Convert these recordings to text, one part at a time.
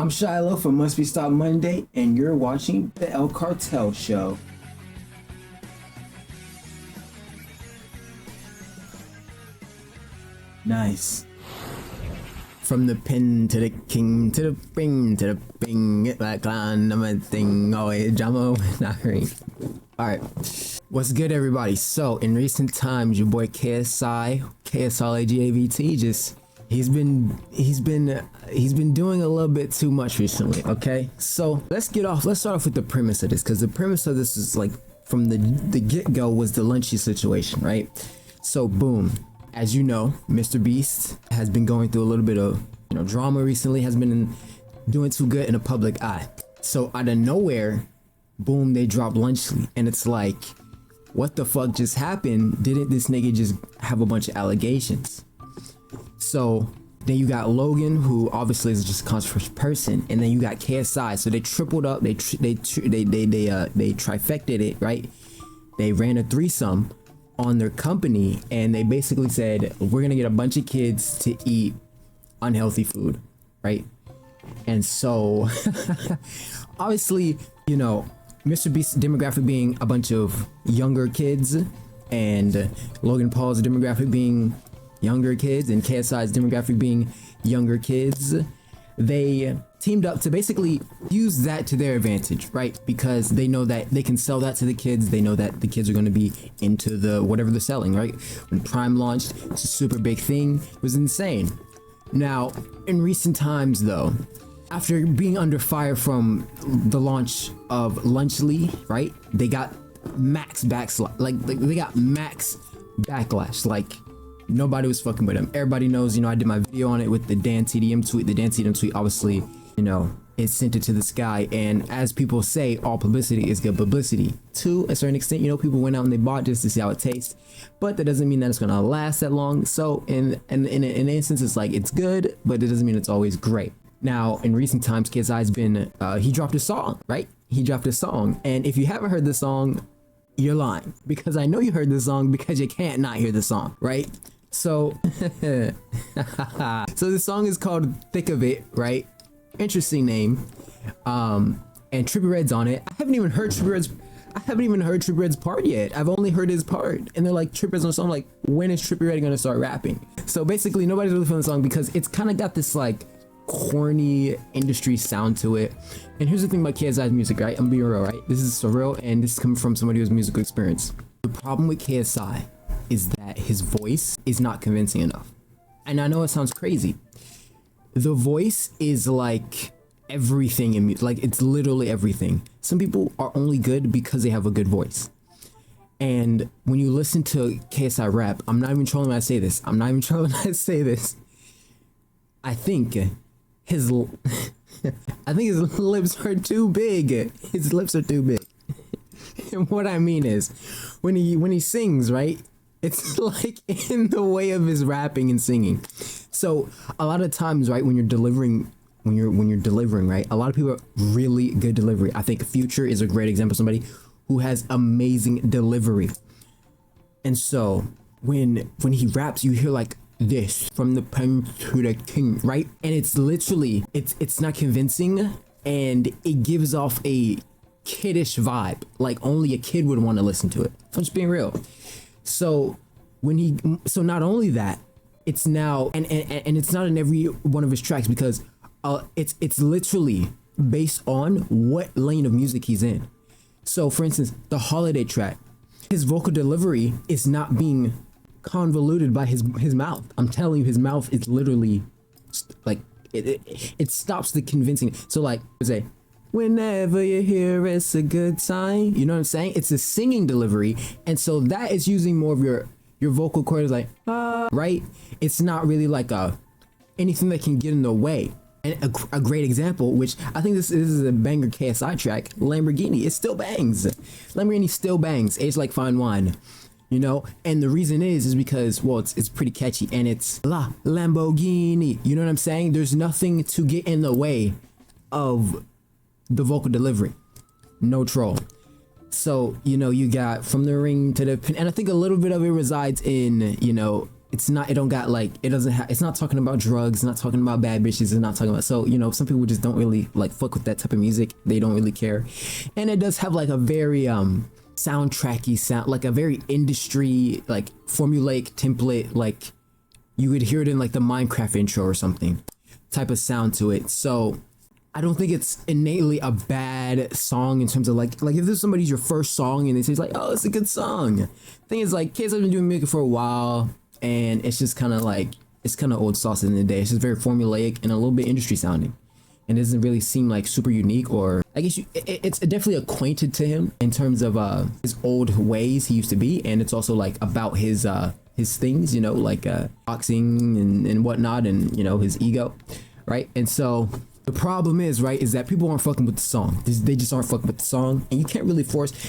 I'm Shiloh from Must Be Stopped Monday, and you're watching the El Cartel Show. Nice. From the pin to the king to the ring to the bing, get that clown, I'm a thing, always drama when I ring. Alright, what's good, everybody? So, in recent times, your boy KSI, KSLAGAVT, he's been doing a little bit too much recently, okay? So, let's start off with the premise of this, because the premise of this is like, from the get-go was the Lunchly situation, right? So, boom. As you know, Mr. Beast has been going through a little bit of, drama recently, has been doing too good in the public eye. So out of nowhere, boom, they dropped Lunchly. And it's like, what the fuck just happened? Didn't this nigga just have a bunch of allegations? So then you got Logan, who obviously is just a controversial person. And then you got KSI. So they tripled up, they trifected it, right? They ran a threesome on their company, and they basically said, we're gonna get a bunch of kids to eat unhealthy food, right? And so obviously, Mr. Beast's demographic being a bunch of younger kids, and Logan Paul's demographic being younger kids, and KSI's demographic being younger kids, they teamed up to basically use that to their advantage, right? Because they know that they can sell that to the kids. They know that the kids are going to be into the whatever they're selling, right? When Prime launched, it's a super big thing. It was insane. Now, in recent times, though, after being under fire from the launch of Lunchly, right? They got max backslash, they got max backlash. Like, nobody was fucking with them. Everybody knows, I did my video on it with the DanTDM tweet. The DanTDM tweet, obviously, it sent it to the sky. And as people say, all publicity is good publicity. To a certain extent, people went out and they bought just to see how it tastes. But that doesn't mean that it's going to last that long. So in an instance, it's like, it's good, but it doesn't mean it's always great. Now, in recent times, KSI's been, he dropped a song, right? He dropped a song. And if you haven't heard the song, you're lying. Because I know you heard the song, because you can't not hear the song, right? So, so the song is called Thick of It, right? Interesting name. And Trippie Redd's on it. I haven't even heard Trippie Redd's part yet. I've only heard his part. And they're like, Trippie Redd's on the song. Like, when is Trippie Redd gonna start rapping? So basically, nobody's really feeling the song because it's kind of got this like corny industry sound to it. And here's the thing about KSI's music, right? I'm being real, right? This is surreal, and this is coming from somebody who has musical experience. The problem with KSI is that his voice is not convincing enough. And I know it sounds crazy. The voice is like everything in music. Like, it's literally everything. Some people are only good because they have a good voice. And when you listen to KSI rap, I'm not even trolling when I say this. I think his lips are too big. His lips are too big. And what I mean is, when he sings, right? It's like in the way of his rapping and singing. So a lot of times, right, when you're delivering, right, a lot of people are really good delivery. I think Future is a great example of somebody who has amazing delivery. And so when he raps, you hear like this, from the pen to the king, right? And it's literally, it's not convincing, and it gives off a kiddish vibe, like only a kid would want to listen to it. I'm just being real. So not only that, it's now, and it's not in every one of his tracks, because it's literally based on what lane of music he's in. So for instance, the Holiday track, his vocal delivery is not being convoluted by his mouth. I'm telling you, his mouth is literally like, it stops the convincing. So like, say, whenever you're here, it's a good time. You know what I'm saying? It's a singing delivery. And so that is using more of your vocal cords, like, right? It's not really like anything that can get in the way. And a great example, which I think this is a banger KSI track, Lamborghini. It still bangs. Lamborghini still bangs. It's like fine wine. And the reason is because, well, it's pretty catchy, and it's La Lamborghini. You know what I'm saying? There's nothing to get in the way of the vocal delivery. No troll. So, you got from the ring to the pin, and I think a little bit of it resides in, it's not, it don't got like, it doesn't have, it's not talking about drugs, it's not talking about bad bitches, it's not talking about, so, you know, some people just don't really like fuck with that type of music. They don't really care. And it does have like a very, soundtracky sound, like a very industry, like formulaic template, like you would hear it in like the Minecraft intro or something type of sound to it. So I don't think it's innately a bad song in terms of like if there's somebody's your first song and they say it's like, oh, it's a good song. Thing is, like, kids have been doing music for a while and it's just kind of like, it's kind of old sauce in the day. It's just very formulaic and a little bit industry sounding. And it doesn't really seem like super unique, or I guess it's definitely acquainted to him in terms of his old ways he used to be. And it's also like about his things, you know, like boxing and whatnot, and, you know, his ego, right? And so the problem is, right, is that people aren't fucking with the song. They just aren't fucking with the song, and you can't really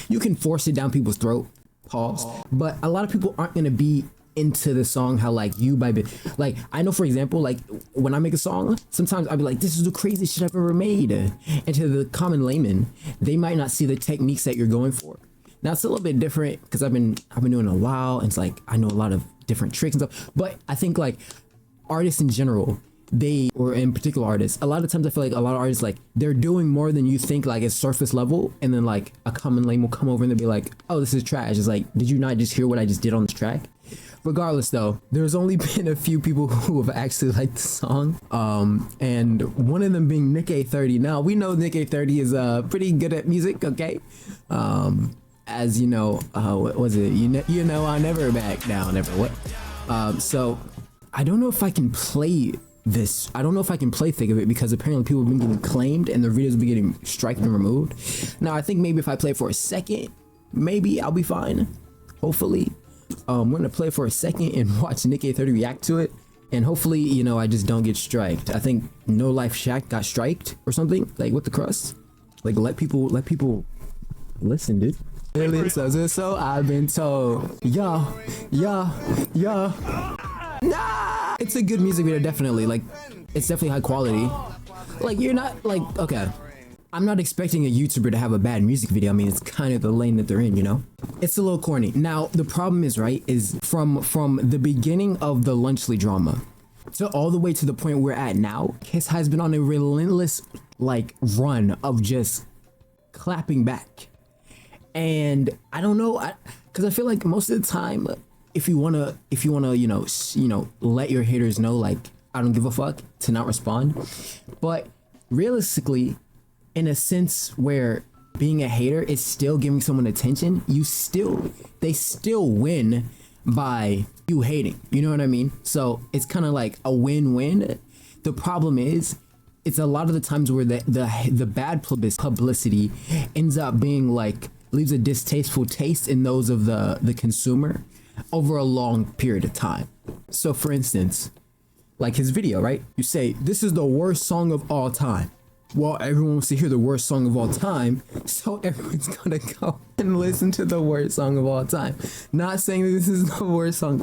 you can force it down people's throat, pause, but a lot of people aren't gonna be into the song how like you might be. Like, I know, for example, like when I make a song, sometimes I'll be like, this is the craziest shit I've ever made, and to the common layman, they might not see the techniques that you're going for. Now it's a little bit different because I've been doing it a while, and it's like I know a lot of different tricks and stuff, but I think like artists in general, or in particular artists, a lot of times I feel like a lot of artists, like, they're doing more than you think, like, at surface level, and then like a common lame will come over and they'll be like, oh, this is trash. It's like, did you not just hear what I just did on this track? Regardless though, there's only been a few people who have actually liked the song, and one of them being Ksi. Now we know Ksi is pretty good at music, okay? As you know, what was it, you know I'll never back down, never what. So I don't know if I can play this. I don't know if I can play Thick of It, because apparently people have been getting claimed and the videos have been getting striked and removed. Now I think maybe if I play for a second, maybe I'll be fine, hopefully. I'm gonna play for a second and watch Ksi react to it, and hopefully, you know, I just don't get striked. I think No Life Shaq got striked or something, like with the crust. Like, let people listen, dude. So I've been told. Yeah. Nah, it's a good music video, definitely. Like, it's definitely high quality. Like, you're not like, okay, I'm not expecting a YouTuber to have a bad music video. I mean, it's kind of the lane that they're in, you know? It's a little corny. Now, the problem is, right, is from the beginning of the Lunchly drama to all the way to the point we're at now, Ksi has been on a relentless, like, run of just clapping back. And I don't know, because I feel like most of the time, if you wanna, you know, let your haters know, like, I don't give a fuck, to not respond. But realistically, in a sense where being a hater is still giving someone attention, they still win by you hating. You know what I mean? So it's kind of like a win-win. The problem is, it's a lot of the times where the bad publicity ends up being like, leaves a distasteful taste in those of the consumer over a long period of time. So for instance, like his video, right? You say, this is the worst song of all time. Well, everyone wants to hear the worst song of all time, so everyone's gonna go and listen to the worst song of all time. Not saying that this is the worst song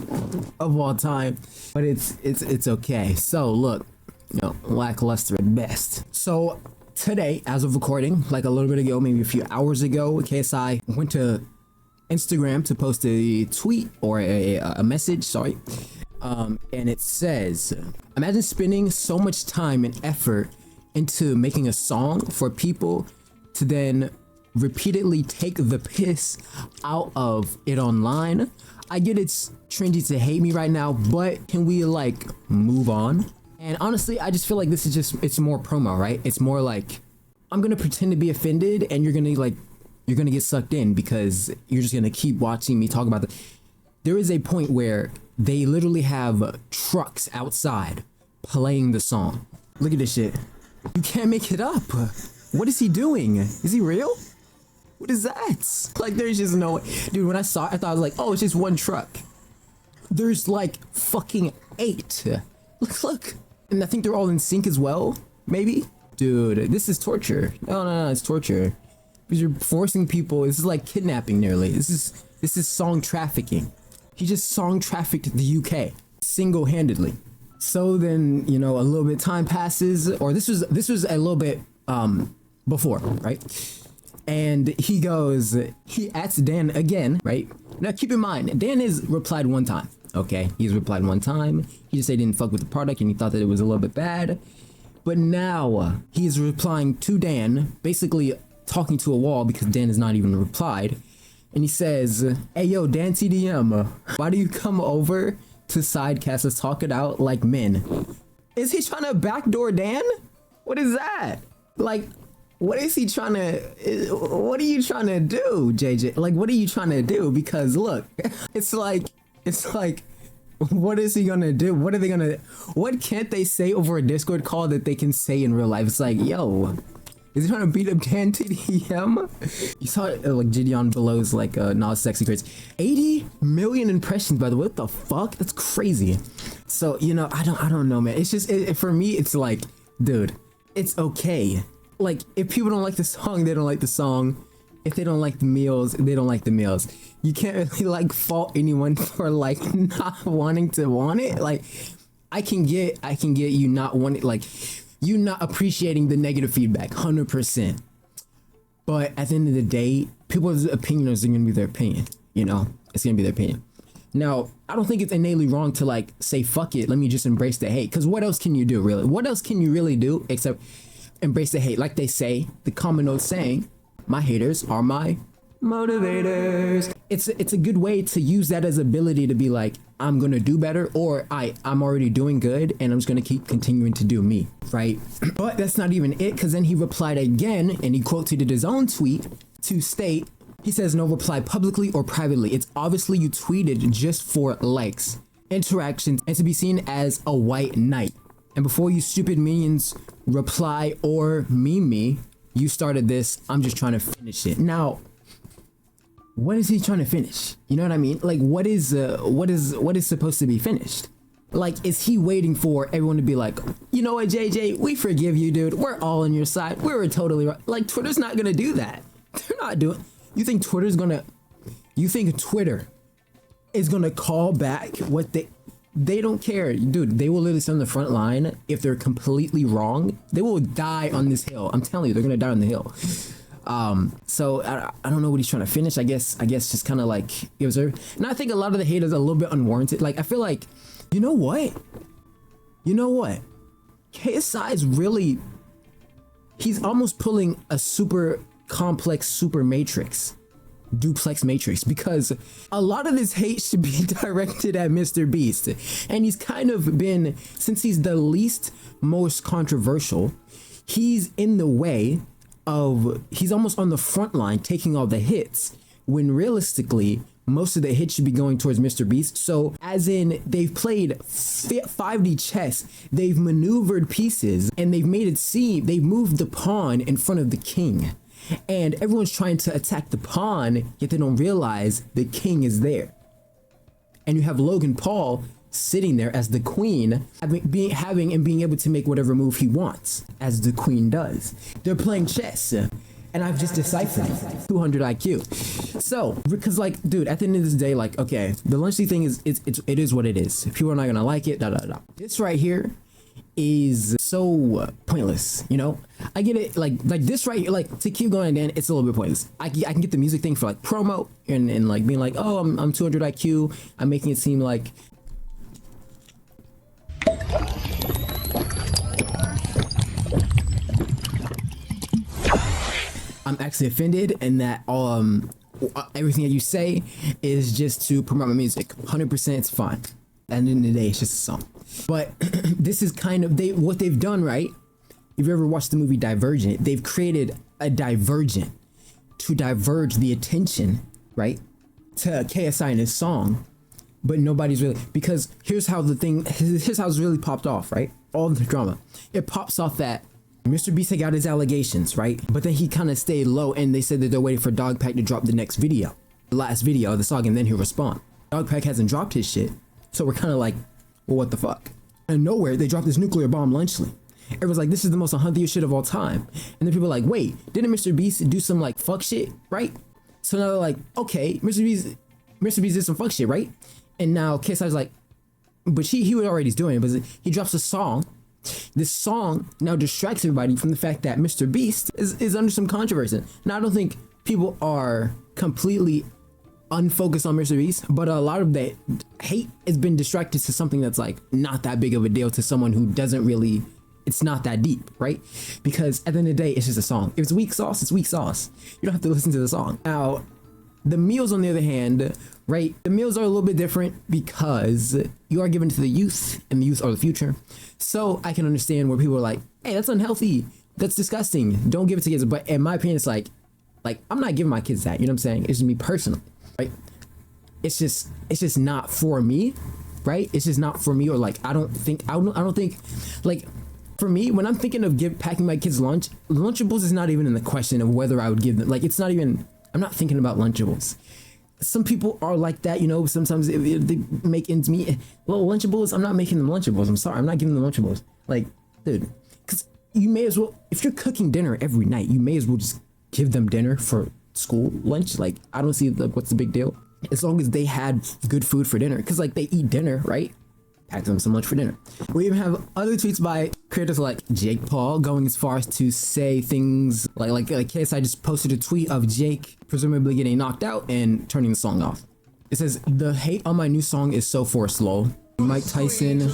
of all time, but it's okay. So look, you know, lackluster at best. So today, as of recording, like a little bit ago, maybe a few hours ago, KSI went to Instagram to post a tweet or a message, sorry. And it says, imagine spending so much time and effort into making a song for people to then repeatedly take the piss out of it online. I get it's trendy to hate me right now, but can we like move on? And honestly, I just feel like this is just, it's more promo, right? It's more like, I'm gonna pretend to be offended and you're gonna get sucked in because you're just gonna keep watching me talk about there is a point where they literally have trucks outside playing the song. Look at this shit. You can't make it up. What is he doing? Is he real? What is that? Like, there's just no way. Dude, when I saw it, I thought I was like, oh, it's just one truck. There's like fucking 8. Look. And I think they're all in sync as well, maybe? Dude, this is torture. No, it's torture. Because you're forcing people, this is like kidnapping nearly. This is song trafficking. He just song trafficked the UK single-handedly. So then, you know, a little bit time passes, or this was a little bit before, right? And he adds Dan again, right? Now keep in mind, Dan has replied one time. Okay, he's replied one time. He just said he didn't fuck with the product and he thought that it was a little bit bad. But now he's replying to Dan, basically talking to a wall because Dan has not even replied. And he says, hey yo, DanTDM, why do you come over to Sidecast? Let's talk it out like men. Is he trying to backdoor Dan? What is that? Like, what is he trying to, what are you trying to do, JJ? Like, what are you trying to do? Because look, it's like, what is he gonna do? What are they gonna, what can't they say over a Discord call that they can say in real life? It's like, yo, is he trying to beat up DanTDM? You saw like Gideon Below's like Nas Sexy Crates. 80 million impressions, by the way. What the fuck? That's crazy. So, you know, I don't know, man. It's just, for me, it's like, dude, it's okay. Like, if people don't like the song, they don't like the song. If they don't like the meals, they don't like the meals. You can't really like fault anyone for like not wanting to want it. Like, I can get you not wanting, like, you not appreciating the negative feedback, 100%. But at the end of the day, people's opinions are gonna be their opinion. You know, it's gonna be their opinion. Now, I don't think it's innately wrong to like say fuck it. Let me just embrace the hate. Because what else can you do, really? What else can you really do except embrace the hate? Like they say, the common old saying, my haters are my motivators. It's a good way to use that as ability to be like, I'm gonna do better, or I'm already doing good and I'm just gonna keep continuing to do me, right? But that's not even it, because then he replied again and he quoted his own tweet to state, he says, no reply publicly or privately. It's obviously you tweeted just for likes, interactions, and to be seen as a white knight. And before you stupid minions reply or meme me, you started this, I'm just trying to finish it. Now, what is he trying to finish? You know what I mean? Like, what is supposed to be finished? Like, is he waiting for everyone to be like, you know what, JJ, we forgive you, dude. We're all on your side. We were totally right. Like, Twitter's not gonna do that. They're not doing. You think Twitter is gonna call back what they don't care, dude. They will literally stand on the front line. If they're completely wrong, they will die on this hill. I'm telling you, they're gonna die on the hill. So I don't know what he's trying to finish. I guess just kind of like observe. And I think a lot of the hate is a little bit unwarranted. Like, I feel like, you know what, KSI is really, he's almost pulling a super complex super matrix, duplex matrix, because a lot of this hate should be directed at Mr. Beast, and he's kind of been, since he's the least most controversial, he's in the way of, he's almost on the front line taking all the hits, when realistically most of the hits should be going towards Mr. Beast. So as in, they've played 5D chess, they've maneuvered pieces, and they've made it seem, they've moved the pawn in front of the king, and everyone's trying to attack the pawn, yet they don't realize the king is there. And you have Logan Paul sitting there as the queen, being able to make whatever move he wants, as the queen does. They're playing chess, and I've just deciphered 200 IQ. So, because like, dude, at the end of this day, like, okay, the Lunchly thing is, it is what it is. People are not gonna like it, This right here is so pointless, you know? I get it, like this right here, like, to keep going, Dan, it's a little bit pointless. I can get the music thing for like promo and like being like, oh, I'm 200 IQ, I'm making it seem like I'm actually offended, and that everything that you say is just to promote my music. 100%, it's fine. At the end of the day, it's just a song. But this is kind of what they've done, right? If you ever watched the movie Divergent, they've created a divergent to diverge the attention, right, to KSI and his song. But nobody's really, because here's how it's really popped off, right? All the drama. It pops off that Mr. Beast had got his allegations, right? But then he kind of stayed low, and they said that they're waiting for Dogpack to drop the next video, the last video of the song, and then he'll respond. Dogpack hasn't dropped his shit, so we're kind of like, well, what the fuck? And nowhere, they dropped this nuclear bomb Lunchly. Everyone's like, this is the most unhealthiest shit of all time. And then people are like, wait, didn't Mr. Beast do some like fuck shit, right? So now they're like, okay, Mr. Beast did some fuck shit, right? And now KSI's like, but he was already doing it, but he drops a song. This song now distracts everybody from the fact that Mr. Beast is under some controversy. Now, I don't think people are completely unfocused on Mr. Beast, but a lot of that hate has been distracted to something that's like not that big of a deal to someone who doesn't really, it's not that deep, right? Because at the end of the day, it's just a song. If it's weak sauce, it's weak sauce. You don't have to listen to the song. Now, the meals, on the other hand, right? The meals are a little bit different because you are given to the youth, and the youth are the future. So I can understand where people are like, hey, that's unhealthy. That's disgusting. Don't give it to kids. But in my opinion, it's like I'm not giving my kids that. You know what I'm saying? It's just me personally, right? It's just not for me, right? It's just not for me. Or like, I don't think, like, for me, when I'm thinking of packing my kids lunch, Lunchables is not even in the question of whether I would give them. Like, it's not even, I'm not thinking about Lunchables. Some people are like that, you know, sometimes they make ends meet. Well, Lunchables, I'm not making them Lunchables. I'm sorry, I'm not giving them Lunchables. Like, dude, because you may as well, if you're cooking dinner every night, you may as well just give them dinner for school lunch. Like, I don't see, like, what's the big deal? As long as they had good food for dinner. Because, like, they eat dinner, right? Pack them some lunch for dinner. We even have other tweets by creators like Jake Paul going as far as to say things like KSI just posted a tweet of Jake presumably getting knocked out and turning the song off. It says, the hate on my new song is so forced, lol. Mike Tyson.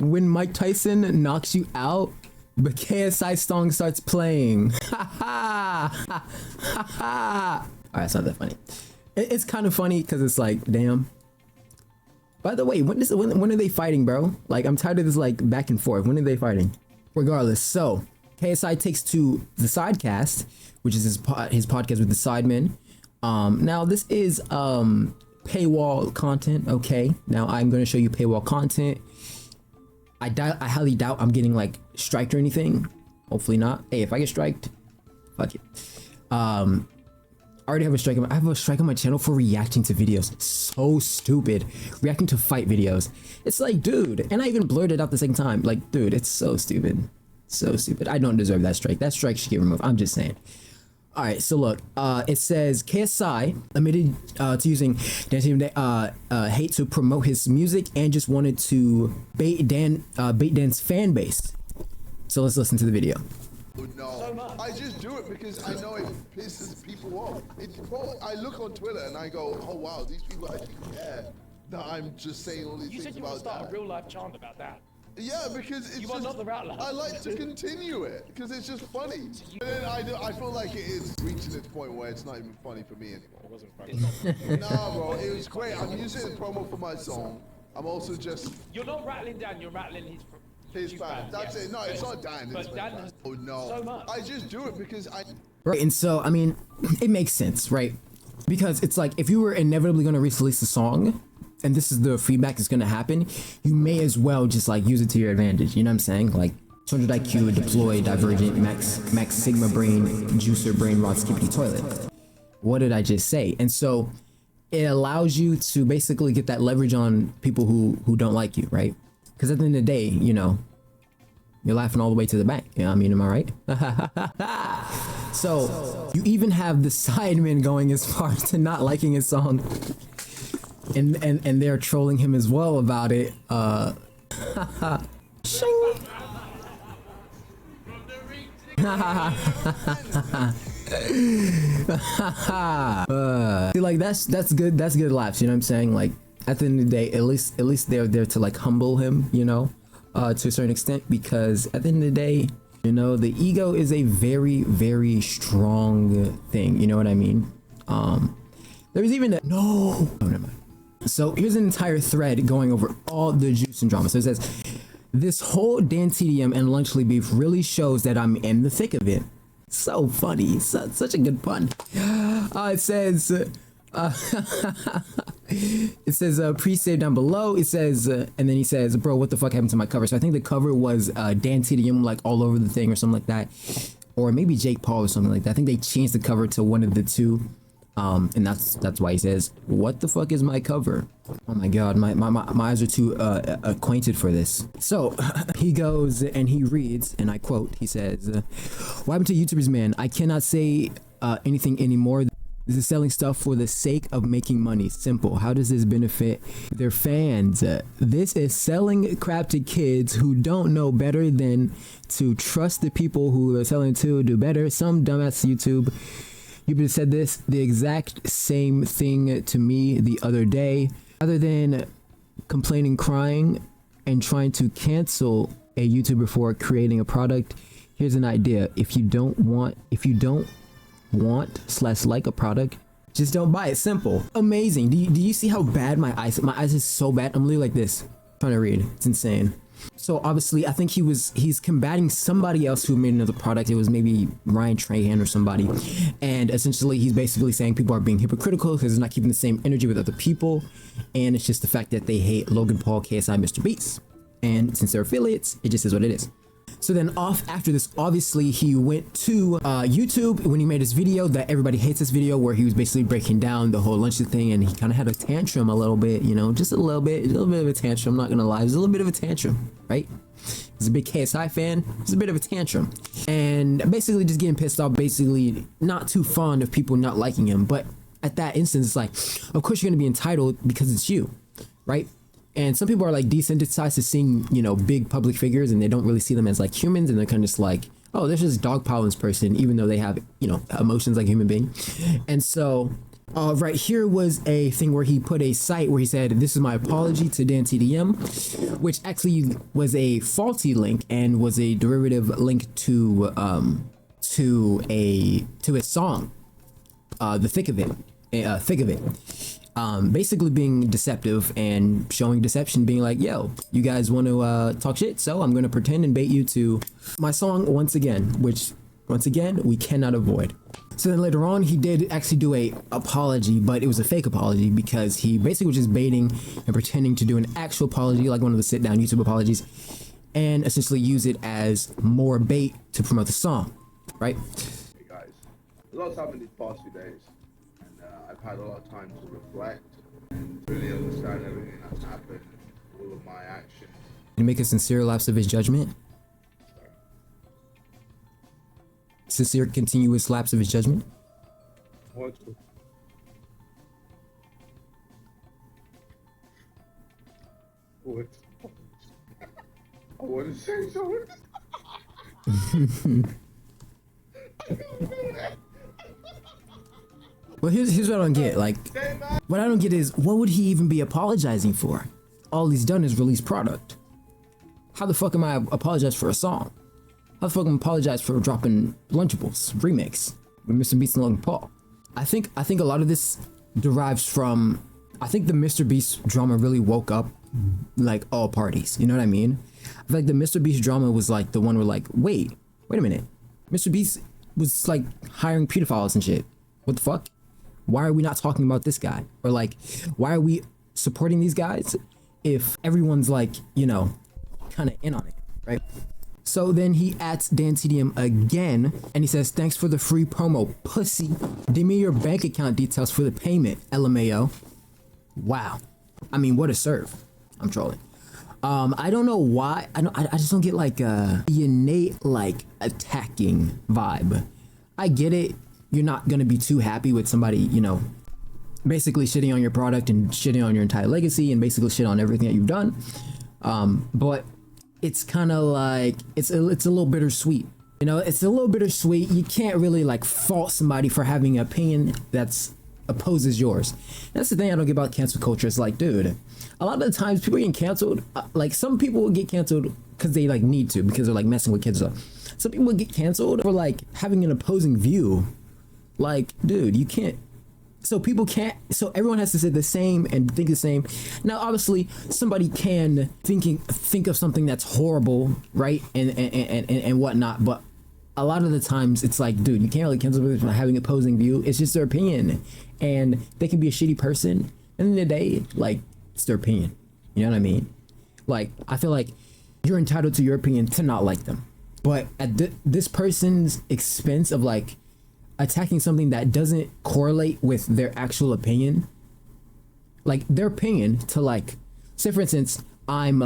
When Mike Tyson knocks you out, but KSI song starts playing. Alright, it's not that funny. It's kind of funny because it's like, damn. By the way, when are they fighting, bro? Like, I'm tired of this, like, back and forth. When are they fighting? Regardless, so KSI takes to the Sidecast, which is his podcast with the Sidemen. Now this is paywall content. Okay, now I'm gonna show you paywall content. I highly doubt I'm getting like striked or anything. Hopefully not. Hey, if I get striked, fuck it. I already have a strike. I have a strike on my channel for reacting to videos. So stupid. Reacting to fight videos. It's like, dude, and I even blurred it out the second time. Like, dude, it's so stupid. So stupid. I don't deserve that strike. That strike should get removed. I'm just saying. All right, so look, it says KSI admitted to using DanTDM hate to promote his music and just wanted to bait Dan's fan base. So let's listen to the video. No, I just do it because I know it pisses people off. I look on Twitter and I go, oh wow, these people actually care that I'm just saying all these things about that. You said you would start a real life chant about that. Yeah, because it's you are not the rattler. I like to continue it because it's just funny. But then I feel like it is reaching its point where it's not even funny for me anymore. It wasn't funny. Nah, bro, it was great. I'm using the promo for my song. I'm also just. You're not rattling Dan. You're rattling his fan. That's it. No, it's not Dan. But Dan has oh no. So much. I just do it because I. Right, and so I mean, it makes sense, right? Because it's like if you were inevitably going to release a song, and this is the feedback that's going to happen, you may as well just like use it to your advantage. You know what I'm saying? Like 200 IQ, deploy, divergent, max sigma brain, juicer, brain rot, skippity toilet. What did I just say? And so it allows you to basically get that leverage on people who don't like you, right? Because at the end of the day, you know, you're laughing all the way to the bank. You know what I mean? Am I right? So you even have the Sidemen going as far as to not liking his song. And they're trolling him as well about it. See, like that's good. That's good laughs. You know what I'm saying? Like at the end of the day, at least they're there to like humble him. You know, to a certain extent, because at the end of the day, you know, the ego is a very, very strong thing. You know what I mean? There's even a no. Oh, never mind. So here's an entire thread going over all the juice and drama. So it says, this whole DanTDM and Lunchly beef really shows that I'm in the thick of it. So funny. Such a good pun. It says, pre-save down below. It says, and then he says, bro, what the fuck happened to my cover? So I think the cover was DanTDM like all over the thing or something like that. Or maybe Jake Paul or something like that. I think they changed the cover to one of the two. And that's why he says, what the fuck is my cover? Oh my god, my eyes are too acquainted for this. So he goes and he reads, and I quote, he says, what happened to YouTubers, man? I cannot say anything anymore. This is selling stuff for the sake of making money. Simple. How does this benefit their fans? This is selling crap to kids who don't know better than to trust the people who are selling to do better. Some dumbass YouTube YouTuber said the exact same thing to me the other day. Rather than complaining, crying, and trying to cancel a YouTuber for creating a product, here's an idea. If you don't want / like a product, just don't buy it. Simple. Amazing. Do you see how bad my eyes is so bad? I'm literally like this trying to read. It's insane. So obviously I think he's combating somebody else who made another product. It was maybe Ryan Trahan or somebody, and essentially he's basically saying people are being hypocritical because they're not keeping the same energy with other people, and it's just the fact that they hate Logan Paul, KSI, Mr. Beast, and since they're affiliates, it just is what it is. So then after this, obviously he went to YouTube when he made his video that everybody hates this video, where he was basically breaking down the whole Lunchly thing, and he kind of had a tantrum a little bit, you know, just a little bit of a tantrum. I'm not gonna lie, it was a little bit of a tantrum, right? He's a big KSI fan. It's a bit of a tantrum, and basically just getting pissed off, basically not too fond of people not liking him. But at that instance, it's like, of course you're gonna be entitled because it's you, right? And some people are like desensitized to seeing, you know, big public figures, and they don't really see them as like humans, and they're kind of just like, oh, there's just dogpiling this person, even though they have, you know, emotions like a human being. And so right here was a thing where he put a site where he said, "This is my apology to DanTDM," which actually was a faulty link and was a derivative link to a song, The Thick of It. Basically being deceptive and showing deception, being like, yo, you guys want to talk shit, so I'm going to pretend and bait you to my song once again, which once again we cannot avoid. So then later on he did actually do a apology, but it was a fake apology because he basically was just baiting and pretending to do an actual apology, like one of the sit down YouTube apologies, and essentially use it as more bait to promote the song, right? Hey guys, a lot's happened these past few days. I've had a lot of time to reflect and really understand everything that's happened, all of my actions. And make a sincere lapse of his judgment. Sincere, continuous lapse of his judgment. What? What? I want to say something. Well, here's what I don't get. Like, what I don't get is, what would he even be apologizing for? All he's done is release product. How the fuck am I apologize for a song? How the fuck am I apologize for dropping Lunchables remix with Mr. Beast and Logan Paul? I think a lot of this derives from, I think the Mr. Beast drama really woke up like all parties. You know what I mean? I feel like the Mr. Beast drama was like the one where like, wait a minute. Mr. Beast was like hiring pedophiles and shit. What the fuck? Why are we not talking about this guy? Or like, why are we supporting these guys if everyone's like, you know, kind of in on it, right? So then he adds DanTDM again, and he says, "Thanks for the free promo, pussy. Give me your bank account details for the payment, LMAO." Wow. I mean, what a serve. I'm trolling. I don't know why. I just don't get like the innate like attacking vibe. I get it. You're not gonna be too happy with somebody, you know, basically shitting on your product and shitting on your entire legacy and basically shit on everything that you've done. But it's kind of like it's a little bittersweet. You know, it's a little bittersweet. You can't really like fault somebody for having an opinion that's opposes yours. That's the thing I don't get about cancel culture. It's like, dude, a lot of the times people getting canceled, like some people will get canceled because they like need to, because they're like messing with kids up. Some people get canceled for like having an opposing view. Like, dude, you can't. So people can't. So everyone has to say the same and think the same. Now, obviously, somebody can think of something that's horrible, right, and whatnot. But a lot of the times, it's like, dude, you can't really cancel people for having opposing view. It's just their opinion, and they can be a shitty person. At the end of the day, like, it's their opinion. You know what I mean? Like, I feel like you're entitled to your opinion to not like them, but at this person's expense of like attacking something that doesn't correlate with their actual opinion, like their opinion to like, say for instance, I'm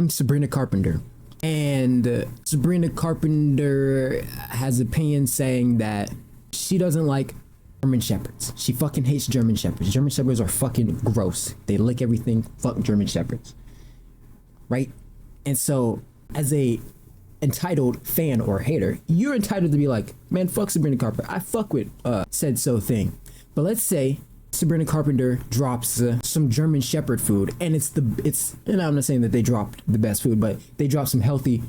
Sabrina Carpenter, and Sabrina Carpenter has opinion saying that she doesn't like German Shepherds. She fucking hates German Shepherds. German Shepherds are fucking gross. They lick everything. Fuck German Shepherds. Right? And so, as a entitled fan or hater, you're entitled to be like, man, fuck Sabrina Carpenter. I fuck with said so thing. But let's say Sabrina Carpenter drops some German Shepherd food, and and I'm not saying that they dropped the best food, but she drops some healthy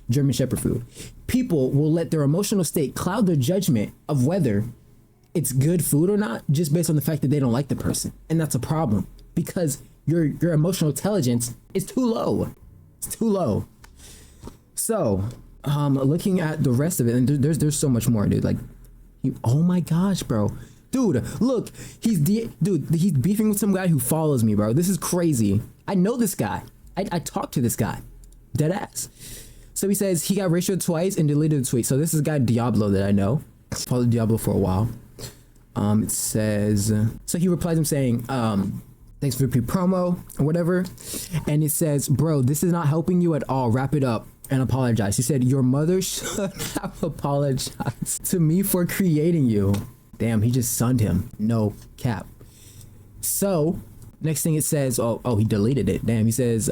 German Shepherd food. People will let their emotional state cloud their judgment of whether it's good food or not, just based on the fact that they don't like the person. And that's a problem, because your emotional intelligence is too low. It's too low. So, looking at the rest of it, and there's so much more, dude. Like, oh my gosh, bro. Dude, look, he's beefing with some guy who follows me, bro. This is crazy. I know this guy. I talked to this guy. Dead ass. So he says he got ratioed twice and deleted the tweet. So this is guy Diablo that I know. Followed Diablo for a while. It says, so he replies him saying, thanks for the pre-promo or whatever. And it says, bro, this is not helping you at all. Wrap it up and apologize. He said, your mother should have apologized to me for creating you. Damn, he just sunned him. No cap. So, next thing it says, oh, he deleted it. Damn, he says,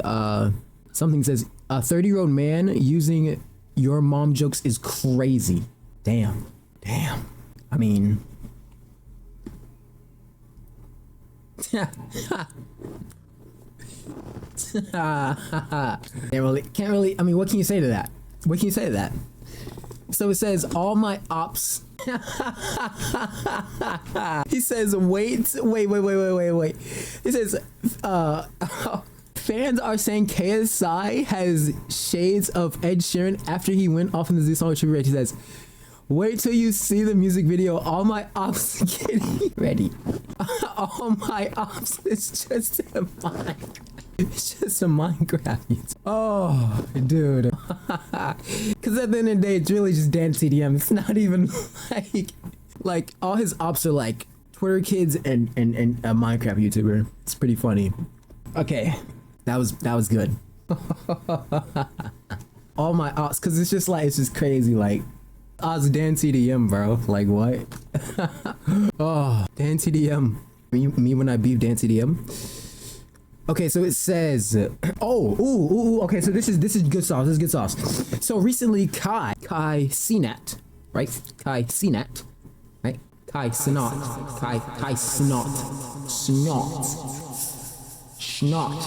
something says, a 30-year-old man using your mom jokes is crazy. Damn. I mean, can't really, I mean, what can you say to that? What can you say to that? So it says, all my ops. He says, wait. He says, fans are saying KSI has shades of Ed Sheeran after he went off in the Z song tribute. He says, wait till you see the music video. All my ops getting ready. All my ops is just a mind. It's just a Minecraft. Oh, dude. Because at the end of the day, it's really just DanTDM. It's not even like all his ops are like Twitter kids and a Minecraft YouTuber. It's pretty funny. Okay, that was good. All my ops, because it's just crazy. Like, Oz DanTDM, bro. Like, what? Oh, DanTDM. Me when I beef DanTDM. Okay, so it says, okay, so this is good sauce. This is good sauce. So recently, Ksi Snot, right? Ksi Snot, right? Ksi Snot.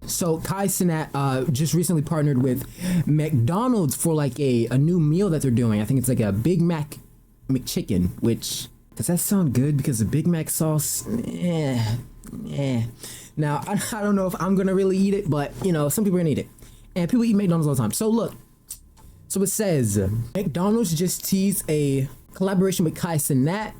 So Ksi Snot just recently partnered with McDonald's for like a new meal that they're doing. I think it's like a Big Mac McChicken, which, does that sound good? Because the Big Mac sauce, Now, I don't know if I'm gonna really eat it, but you know, some people are gonna eat it. And people eat McDonald's all the time. So look, so it says, McDonald's just teased a collaboration with Ksi Snot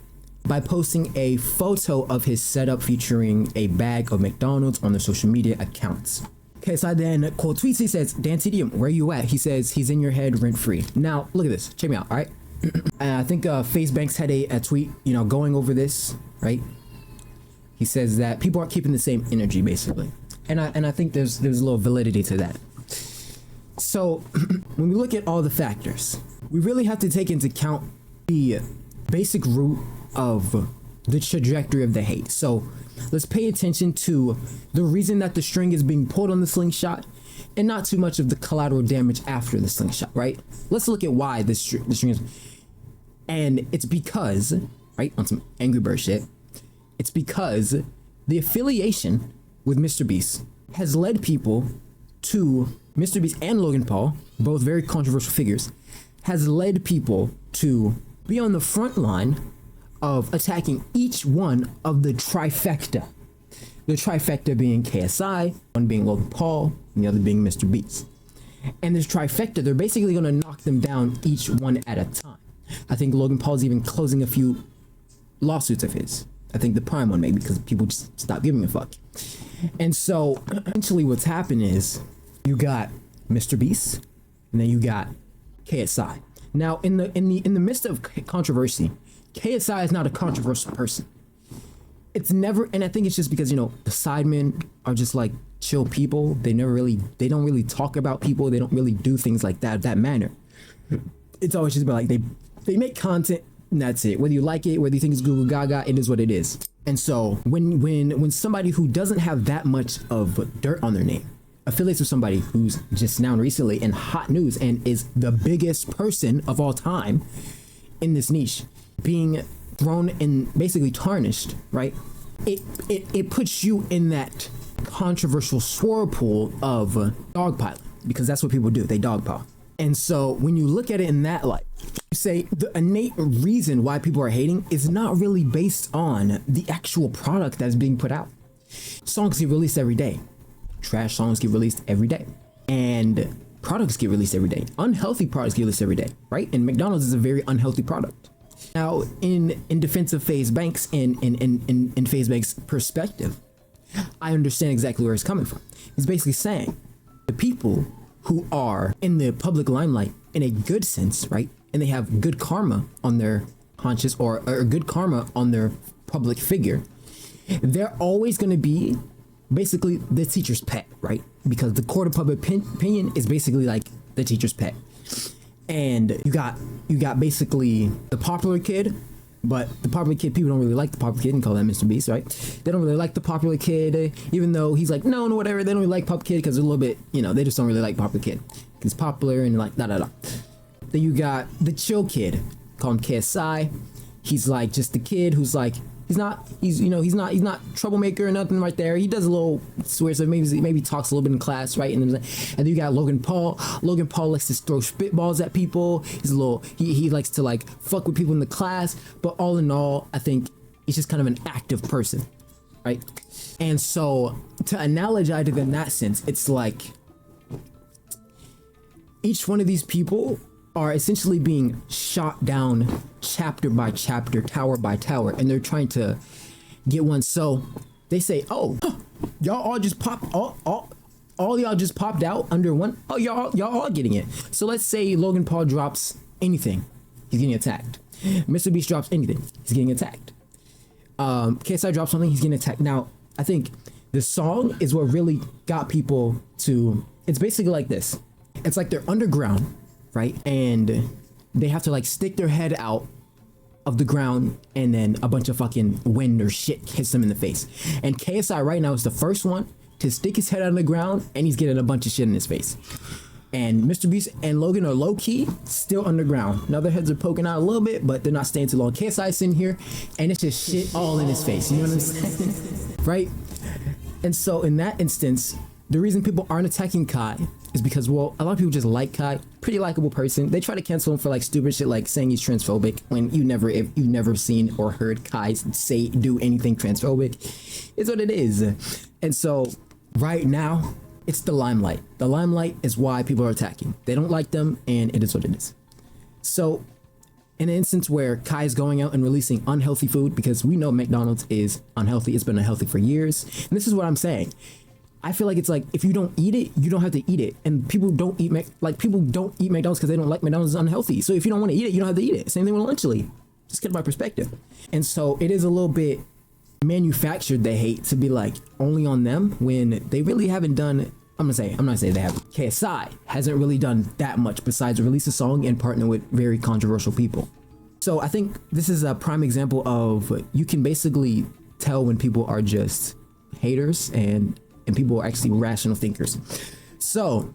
by posting a photo of his setup featuring a bag of McDonald's on their social media accounts. Okay, so I then quote tweets, he says, DanTDM, where you at? He says, he's in your head rent free. Now, look at this, check me out, all right? I think FaZe Banks had a tweet, you know, going over this, right? He says that people aren't keeping the same energy, basically, and I think there's a little validity to that. So when we look at all the factors, we really have to take into account the basic root of the trajectory of the hate. So let's pay attention to the reason that the string is being pulled on the slingshot, and not too much of the collateral damage after the slingshot, right? Let's look at why the string is, and it's because, right, on some Angry Bird shit. It's because the affiliation with Mr. Beast has led people to Mr. Beast and Logan Paul, both very controversial figures, has led people to be on the front line of attacking each one of the trifecta. The trifecta being KSI, one being Logan Paul, and the other being Mr. Beast. And this trifecta, they're basically going to knock them down each one at a time. I think Logan Paul's even closing a few lawsuits of his. I think the prime one maybe, because people just stop giving a fuck. And so eventually what's happened is you got Mr. Beast and then you got KSI. Now in the midst of controversy, KSI is not a controversial person. It's never, and I think it's just because, you know, the sidemen are just like chill people. They don't really talk about people. They don't really do things like that manner. It's always just about like they make content. And that's it. Whether you like it, whether you think it's Google Gaga, it is what it is. And so when somebody who doesn't have that much of dirt on their name affiliates with somebody who's just now recently in hot news and is the biggest person of all time in this niche, being thrown and basically tarnished, right? It puts you in that controversial swirlpool of dogpiling, because that's what people do. They dogpile. And so when you look at it in that light, you say the innate reason why people are hating is not really based on the actual product that's being put out. Songs get released every day. Trash songs get released every day. And products get released every day. Unhealthy products get released every day, right? And McDonald's is a very unhealthy product. Now, in defense of FaZe Banks and in FaZe Banks' perspective, I understand exactly where it's coming from. He's basically saying the people who are in the public limelight in a good sense, right? And they have good karma on their conscience or good karma on their public figure, they're always going to be basically the teacher's pet, right? Because the court of public opinion is basically like the teacher's pet. And you got basically the popular kid, but the popular kid, people don't really like the popular kid and call that Mr. Beast, right? They don't really like the popular kid, even though he's like, no, whatever. They don't really like popular kid because they're a little bit, they just don't really like popular kid. He's popular and like, da. Then you got the chill kid, call him Ksi. He's like just the kid who's like, he's not troublemaker or nothing right there. He does a little swear stuff, maybe talks a little bit in class, right? And then you got Logan Paul. Logan Paul likes to throw spitballs at people. He's a little, he likes to like fuck with people in the class. But all in all, I think he's just kind of an active person, right? And so to analogize it in that sense, it's like each one of these people are essentially being shot down chapter by chapter, tower by tower, and they're trying to get one. So they say, oh, y'all all just popped, all y'all just popped out under one. Oh, y'all all getting it. So let's say Logan Paul drops anything, he's getting attacked. Mr. Beast drops anything, he's getting attacked. KSI drops something, he's getting attacked. Now, I think the song is what really got people to, it's basically like this. It's like they're underground, right? And they have to like stick their head out of the ground and then a bunch of fucking wind or shit hits them in the face. And KSI right now is the first one to stick his head out of the ground and he's getting a bunch of shit in his face. And Mr. Beast and Logan are low key still underground. Now their heads are poking out a little bit, but they're not staying too long. KSI's sitting here and it's just shit all in his face. You know what I'm saying? Right? And so in that instance, the reason people aren't attacking Kai is because, well, a lot of people just like Kai, pretty likable person. They try to cancel him for like stupid shit like saying he's transphobic when you've never seen or heard Kai do anything transphobic. It's what it is. And so right now, it's the limelight. The limelight is why people are attacking. They don't like them and it is what it is. So in an instance where Kai is going out and releasing unhealthy food, because we know McDonald's is unhealthy, it's been unhealthy for years. And this is what I'm saying. I feel like it's like if you don't eat it, you don't have to eat it. And people don't eat McDonald's because they don't like McDonald's is unhealthy. So if you don't want to eat it, you don't have to eat it. Same thing with Lunchly. Just get my perspective. And so it is a little bit manufactured, the hate, to be like only on them when they really haven't done. I'm not saying they haven't. KSI hasn't really done that much besides release a song and partner with very controversial people. So I think this is a prime example of you can basically tell when people are just haters and people are actually rational thinkers. So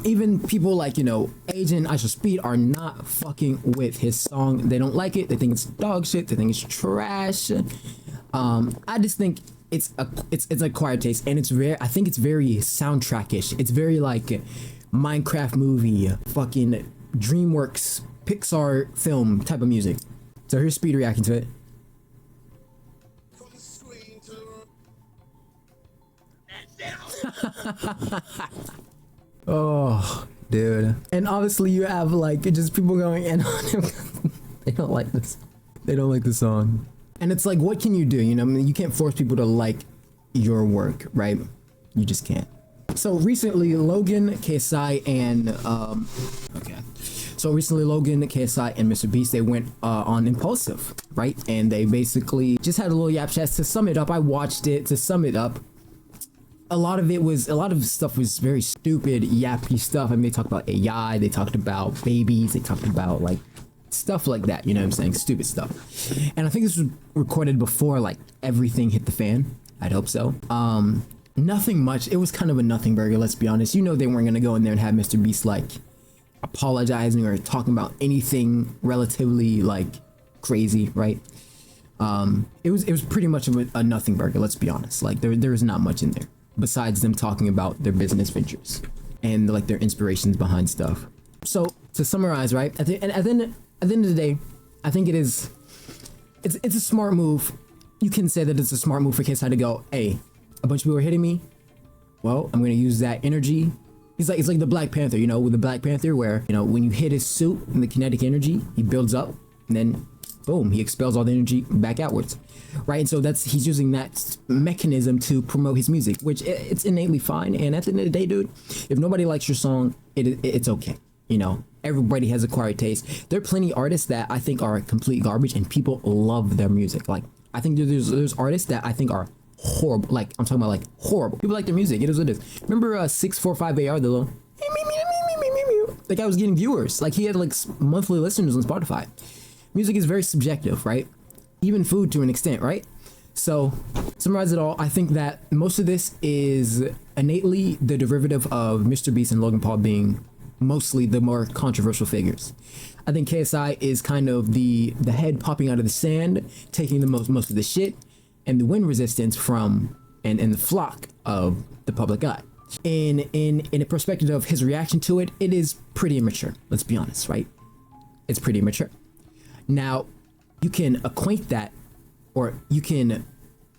even people like, Agent I Shall Speed are not fucking with his song. They don't like it. They think it's dog shit. They think it's trash. I just think it's a quiet taste, and I think it's very soundtrack-ish. It's very like Minecraft movie, fucking DreamWorks Pixar film type of music. So here's Speed reacting to it. Oh, dude. And obviously you have like just people going in on him. They don't like this. They don't like the song. And it's like, what can you do? You can't force people to like your work, right? You just can't. So recently Logan, KSI, and Logan, KSI, and Mr. Beast, they went on Impulsive, right? And they basically just had a little yap chat. To sum it up, I watched it. To sum it up, a lot of stuff was very stupid, yappy stuff. I mean, they talked about AI, they talked about babies, they talked about like stuff like that, you know what I'm saying? Stupid stuff. And I think this was recorded before like everything hit the fan. I'd hope so. Nothing much. It was kind of a nothing burger, let's be honest. They weren't gonna go in there and have Mr. Beast like apologizing or talking about anything relatively like crazy, right? It was pretty much of a nothing burger. Let's be honest. Like there is not much in there besides them talking about their business ventures and like their inspirations behind stuff. So to summarize, right? At the end of the day, I think it's a smart move. You can say that it's a smart move for KSI to go, hey, a bunch of people are hitting me. Well, I'm gonna use that energy. It's like the Black Panther, you know, with the Black Panther, where, you know, when you hit his suit and the kinetic energy, he builds up, and then boom, he expels all the energy back outwards, right? And so he's using that mechanism to promote his music, which it's innately fine. And at the end of the day, dude, if nobody likes your song, it's okay. You know, everybody has acquired taste. There are plenty of artists that I think are complete garbage, and people love their music. Like, I think there's artists that I think are horrible. Like, I'm talking about like horrible. People like their music. It is what it is. Remember 645AR, the little the guy was getting viewers. Like, he had like monthly listeners on Spotify. Music is very subjective, right? Even food to an extent, right? So, summarize it all, I think that most of this is innately the derivative of Mr. Beast and Logan Paul being mostly the more controversial figures. I think KSI is kind of the head popping out of the sand, taking the most of the shit and the wind resistance from and the flock of the public eye. In a perspective of his reaction to it, it is pretty immature. Let's be honest, right? It's pretty immature. Now, you can acquaint that, or you can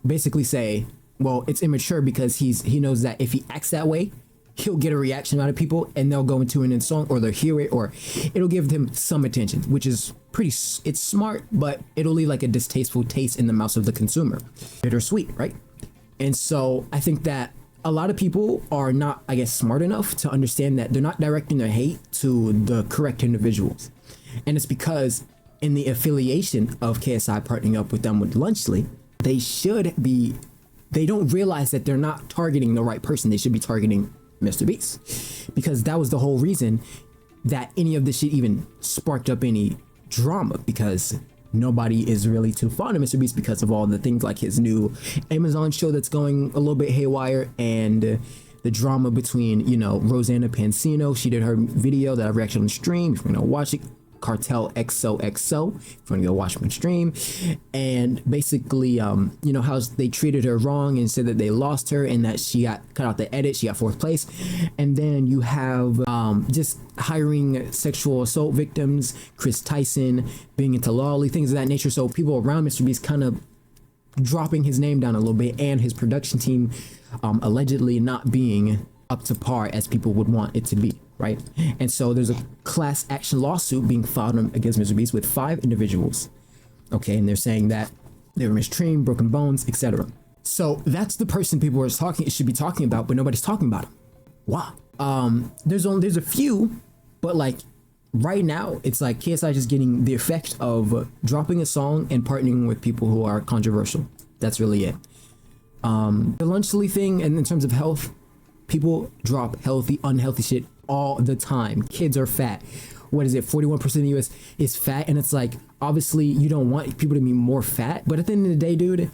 basically say, well, it's immature because he knows that if he acts that way, he'll get a reaction out of people and they'll go into an song, or they'll hear it, or it'll give them some attention, which is it's smart, but it'll leave like a distasteful taste in the mouth of the consumer. Bittersweet, right? And so I think that a lot of people are not, I guess, smart enough to understand that they're not directing their hate to the correct individuals. And it's because in the affiliation of KSI partnering up with them with Lunchly, they don't realize that they're not targeting the right person. They should be targeting Mr. Beast, because that was the whole reason that any of this shit even sparked up any drama, because nobody is really too fond of Mr. Beast because of all the things like his new Amazon show that's going a little bit haywire, and the drama between, you know, Rosanna Pansino. She did her video that I reacted on stream. If you're gonna watch it, Cartel XOXO, if you want to go watch my stream. And basically, you know, how they treated her wrong and said that they lost her and that she got cut out the edit, she got 4th place. And then you have just hiring sexual assault victims, Chris Tyson being into Lolly, things of that nature. So people around Mr. Beast kind of dropping his name down a little bit, and his production team allegedly not being up to par as people would want it to be, right? And so there's a class action lawsuit being filed against Mr. Beast with 5 individuals, okay? And they're saying that they were mistreated, broken bones, etc. So that's the person people should be talking about, but nobody's talking about him. Wow. There's a few, but like right now, it's like KSI just getting the effect of dropping a song and partnering with people who are controversial. That's really it. The Lunchly thing, and in terms of health, people drop healthy, unhealthy shit all the time. Kids are fat. What is it? 41% of the US is fat. And it's like, obviously you don't want people to be more fat, but at the end of the day, dude,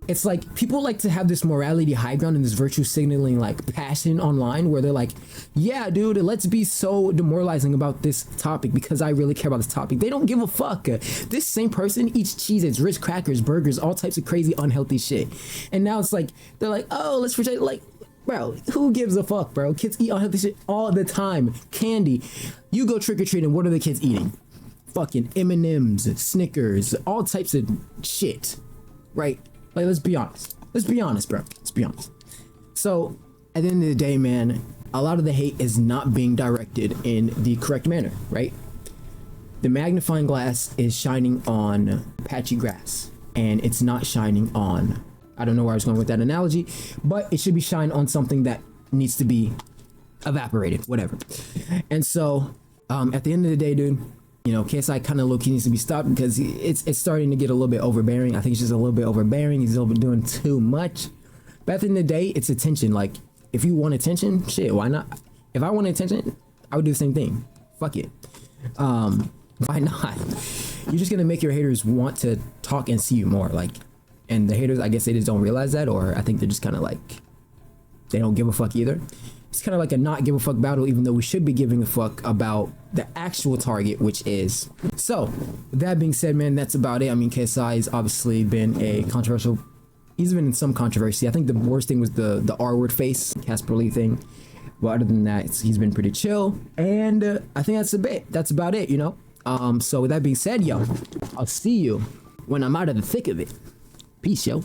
it's like people like to have this morality high ground and this virtue signaling like passion online, where they're like, yeah, dude, let's be so demoralizing about this topic because I really care about this topic. They don't give a fuck. This same person eats Cheez-Its, Ritz crackers, burgers, all types of crazy unhealthy shit. And now it's like, they're like, oh, let's protect, like, bro, who gives a fuck, bro? Kids eat unhealthy shit all the time. Candy. You go trick-or-treating, what are the kids eating? Fucking M&Ms, Snickers, all types of shit, right? Like, let's be honest. Let's be honest, bro. Let's be honest. So, at the end of the day, man, a lot of the hate is not being directed in the correct manner, right? The magnifying glass is shining on patchy grass, and it's not shining on, I don't know where I was going with that analogy, but it should be shined on something that needs to be evaporated, whatever. And so, at the end of the day, dude, you know, KSI kind of low-key needs to be stopped because it's starting to get a little bit overbearing. I think it's just a little bit overbearing. He's doing too much. But at the end of the day, it's attention. Like, if you want attention, shit, why not? If I want attention, I would do the same thing. Fuck it. Why not? You're just gonna make your haters want to talk and see you more. Like, and the haters, I guess they just don't realize that, or I think they're just kind of like, they don't give a fuck either. It's kind of like a not give a fuck battle, even though we should be giving a fuck about the actual target, which is. So, with that being said, man, that's about it. I mean, KSI's obviously been a controversial. He's been in some controversy. I think the worst thing was the R word face, Casper Lee thing. But other than that, he's been pretty chill. And I think that's a bit. That's about it, you know? So with that being said, yo, I'll see you when I'm out of the thick of it. Peace, yo.